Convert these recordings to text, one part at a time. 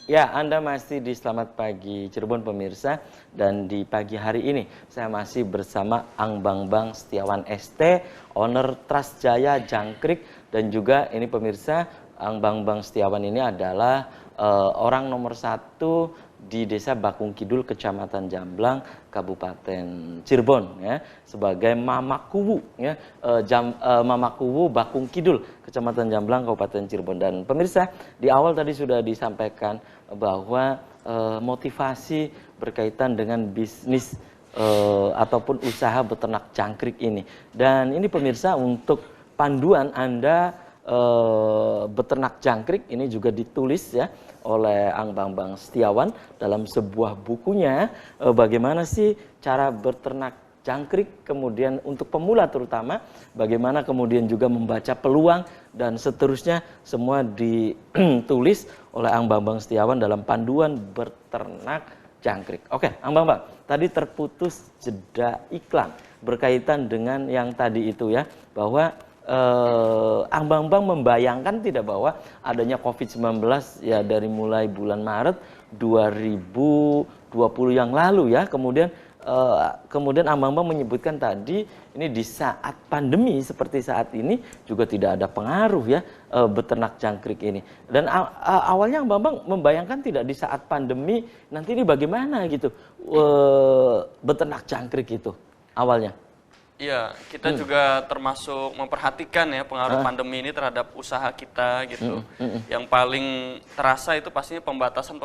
Ya, Anda masih di Selamat Pagi Cirebon pemirsa, dan di pagi hari ini saya masih bersama Ang Bambang Setiawan ST, owner Trust Jaya Jangkrik, dan juga ini pemirsa, Ang Bambang Setiawan ini adalah orang nomor 1 di Desa Bakung Kidul, Kecamatan Jamblang, Kabupaten Cirebon, ya, sebagai Mama Kuwu, ya, Mama Kuwu Bakung Kidul, Kecamatan Jamblang, Kabupaten Cirebon. Dan pemirsa, di awal tadi sudah disampaikan bahwa motivasi berkaitan dengan bisnis ataupun usaha beternak jangkrik ini. Dan ini pemirsa, untuk panduan Anda beternak jangkrik ini juga ditulis ya oleh Ang Bambang Setiawan dalam sebuah bukunya, bagaimana sih cara beternak jangkrik, kemudian untuk pemula terutama, bagaimana kemudian juga membaca peluang, dan seterusnya semua ditulis oleh Ang Bambang Setiawan dalam panduan beternak jangkrik. Oke, Ang Bambang, tadi terputus jeda iklan berkaitan dengan yang tadi itu ya, bahwa Ang Bambang membayangkan tidak bahwa adanya COVID-19 ya dari mulai bulan Maret 2020 yang lalu ya, kemudian Ang Bambang menyebutkan tadi ini di saat pandemi seperti saat ini juga tidak ada pengaruh ya beternak jangkrik ini. Dan awalnya Ang Bambang membayangkan tidak di saat pandemi nanti ini bagaimana gitu beternak jangkrik itu awalnya. Iya, kita juga termasuk memperhatikan ya pengaruh pandemi ini terhadap usaha kita gitu. Yang paling terasa itu pastinya pembatasan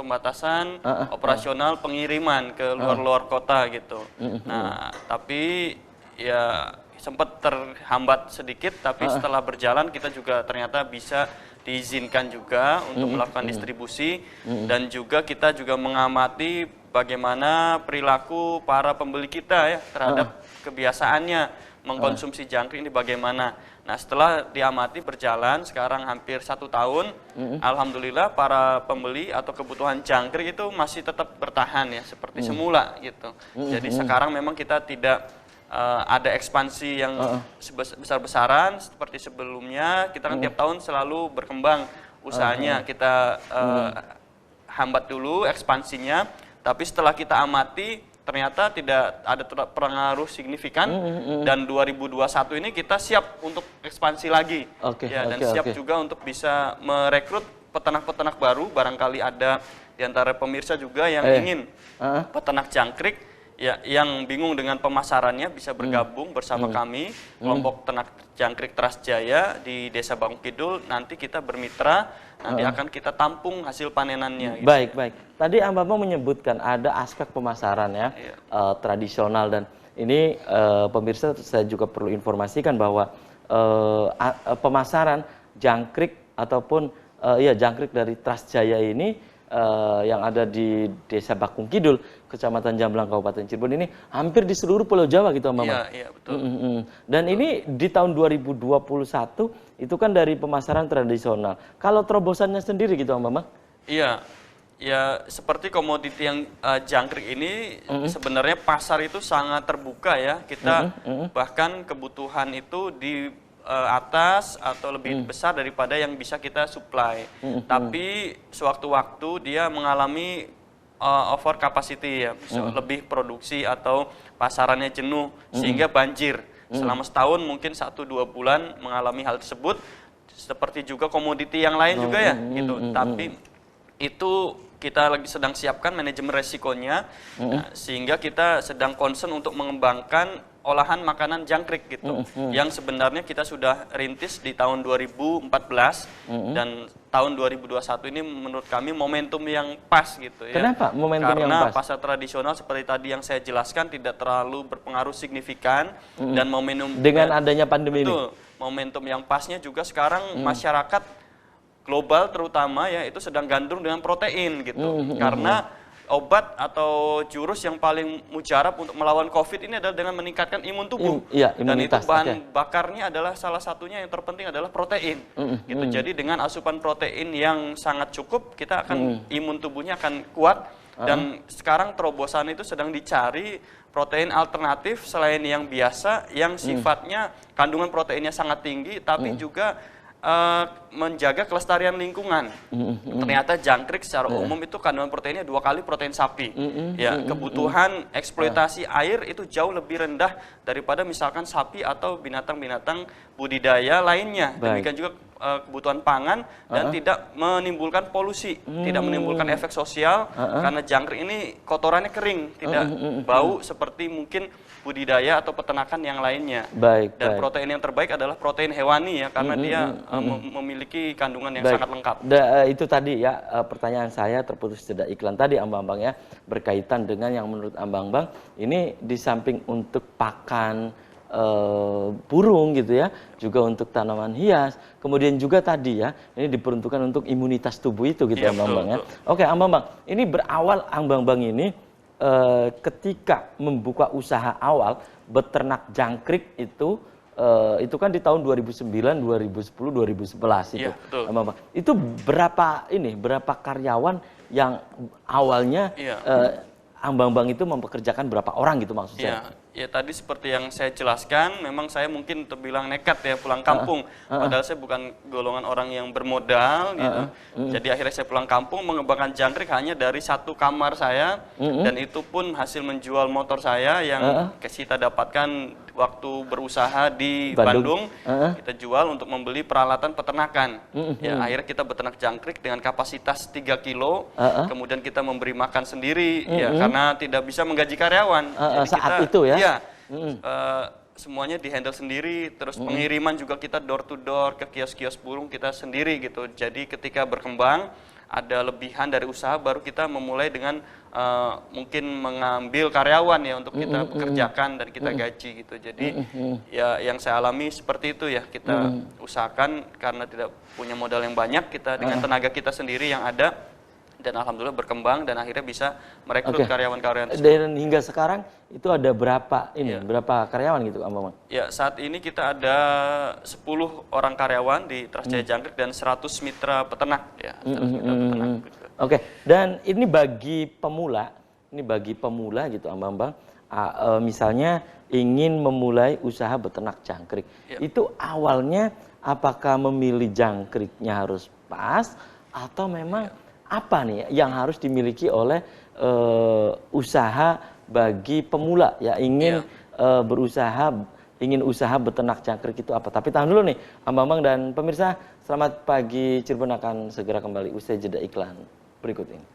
operasional pengiriman ke luar kota gitu. Nah, tapi ya sempat terhambat sedikit, tapi setelah berjalan kita juga ternyata bisa diizinkan juga untuk melakukan distribusi, dan juga kita juga mengamati bagaimana perilaku para pembeli kita ya terhadap kebiasaannya mengkonsumsi jangkrik ini bagaimana. Nah, setelah diamati berjalan sekarang hampir 1 tahun, alhamdulillah para pembeli atau kebutuhan jangkrik itu masih tetap bertahan ya seperti semula gitu. Jadi sekarang memang kita tidak ada ekspansi yang besar-besaran seperti sebelumnya. Kita kan tiap tahun selalu berkembang usahanya. Kita hambat dulu ekspansinya, tapi setelah kita amati ternyata tidak ada pengaruh signifikan, dan 2021 ini kita siap untuk ekspansi lagi. Siap juga untuk bisa merekrut peternak-peternak baru. Barangkali ada di antara pemirsa juga yang ingin peternak jangkrik ya, yang bingung dengan pemasarannya, bisa bergabung bersama kami kelompok ternak jangkrik Trust Jaya di Desa Bakung Kidul. Nanti kita bermitra, nanti akan kita tampung hasil panenannya gitu. Baik. Tadi Ang Bambang menyebutkan ada aspek pemasaran ya, tradisional, dan ini pemirsa saya juga perlu informasikan bahwa pemasaran jangkrik ataupun jangkrik dari Trust Jaya ini yang ada di Desa Bakung Kidul, Kecamatan Jamblang, Kabupaten Cirebon ini hampir di seluruh Pulau Jawa gitu, Mbak. Iya, betul. Dan ini di tahun 2021 itu kan dari pemasaran tradisional. Kalau terobosannya sendiri gitu, Mbak. Iya. Ya, seperti komoditi yang jangkrik ini sebenarnya pasar itu sangat terbuka ya. Kita bahkan kebutuhan itu di atas atau lebih besar daripada yang bisa kita supply. Tapi sewaktu-waktu dia mengalami over capacity ya, lebih produksi atau pasarannya jenuh sehingga banjir. Selama setahun mungkin 1-2 bulan mengalami hal tersebut. Seperti juga komoditi yang lain juga ya gitu. Tapi itu kita lagi sedang siapkan manajemen resikonya, sehingga kita sedang concern untuk mengembangkan olahan makanan jangkrik gitu, yang sebenarnya kita sudah rintis di tahun 2014, dan tahun 2021 ini menurut kami momentum yang pas gitu ya. Kenapa momentum yang pas? Karena pasar tradisional seperti tadi yang saya jelaskan tidak terlalu berpengaruh signifikan, dan momentum dengan adanya pandemi ini. Momentum yang pasnya juga sekarang masyarakat global terutama ya itu sedang gandrung dengan protein gitu. Karena obat atau jurus yang paling mujarab untuk melawan COVID ini adalah dengan meningkatkan imun tubuh. Dan itu bahan bakarnya adalah salah satunya yang terpenting adalah protein. Gitu. Jadi dengan asupan protein yang sangat cukup, kita akan imun tubuhnya akan kuat. Dan sekarang terobosan itu sedang dicari protein alternatif selain yang biasa, yang sifatnya kandungan proteinnya sangat tinggi, tapi juga menjaga kelestarian lingkungan. Ternyata jangkrik secara umum itu kandungan proteinnya 2 kali protein sapi. Ya, kebutuhan eksploitasi air itu jauh lebih rendah daripada misalkan sapi atau binatang-binatang budidaya lainnya. Demikian juga kebutuhan pangan dan tidak menimbulkan polusi, tidak menimbulkan efek sosial karena jangkrik ini kotorannya kering, tidak bau seperti mungkin budidaya atau peternakan yang lainnya. Dan protein yang terbaik adalah protein hewani ya, karena dia memiliki kandungan yang sangat lengkap. Itu tadi ya pertanyaan saya terputus jeda iklan tadi Ambang-Bang ya, berkaitan dengan yang menurut Ambang-Bang ini di samping untuk pakan burung gitu ya, juga untuk tanaman hias, kemudian juga tadi ya, ini diperuntukkan untuk imunitas tubuh itu gitu Ambang-Bang ya. Oke Ambang-Bang, ini berawal Ambang-Bang ini ketika membuka usaha awal beternak jangkrik itu kan di tahun 2009, 2010, 2011 itu. Ambang-Bang. Itu berapa karyawan yang awalnya Ambang-Bang itu mempekerjakan berapa orang gitu maksud saya? Ya tadi seperti yang saya jelaskan, memang saya mungkin terbilang nekat ya pulang kampung. Padahal saya bukan golongan orang yang bermodal gitu. Jadi akhirnya saya pulang kampung mengembangkan jangkrik hanya dari 1 kamar saya. Dan itu pun hasil menjual motor saya yang kita dapatkan waktu berusaha di Bandung. Kita jual untuk membeli peralatan peternakan. Ya, akhirnya kita beternak jangkrik dengan kapasitas 3 kilo. Kemudian kita memberi makan sendiri ya, karena tidak bisa menggaji karyawan. Jadi saat itu ya? Iya, semuanya dihandle sendiri, terus pengiriman juga kita door to door ke kios-kios burung kita sendiri gitu. Jadi ketika berkembang, ada lebihan dari usaha, baru kita memulai dengan mungkin mengambil karyawan ya untuk kita pekerjakan dan kita gaji gitu. Jadi ya yang saya alami seperti itu ya, kita usahakan karena tidak punya modal yang banyak, kita dengan tenaga kita sendiri yang ada. Dan alhamdulillah berkembang dan akhirnya bisa merekrut karyawan-karyawan tersebut. Dan hingga sekarang itu ada berapa berapa karyawan gitu Ambang-Bang? Ya, saat ini kita ada 10 orang karyawan di Trans Jaya Jangkrik dan 100 mitra peternak ya. Oke, dan ini bagi pemula gitu Ambang-Bang, misalnya ingin memulai usaha beternak jangkrik. Itu awalnya apakah memilih jangkriknya harus pas atau memang apa nih yang harus dimiliki oleh usaha bagi pemula ya ingin ingin usaha beternak jangkrik itu apa? Tapi tahan dulu nih Ambang-Bang dan pemirsa, selamat pagi Cirebon akan segera kembali usai jeda iklan berikut ini.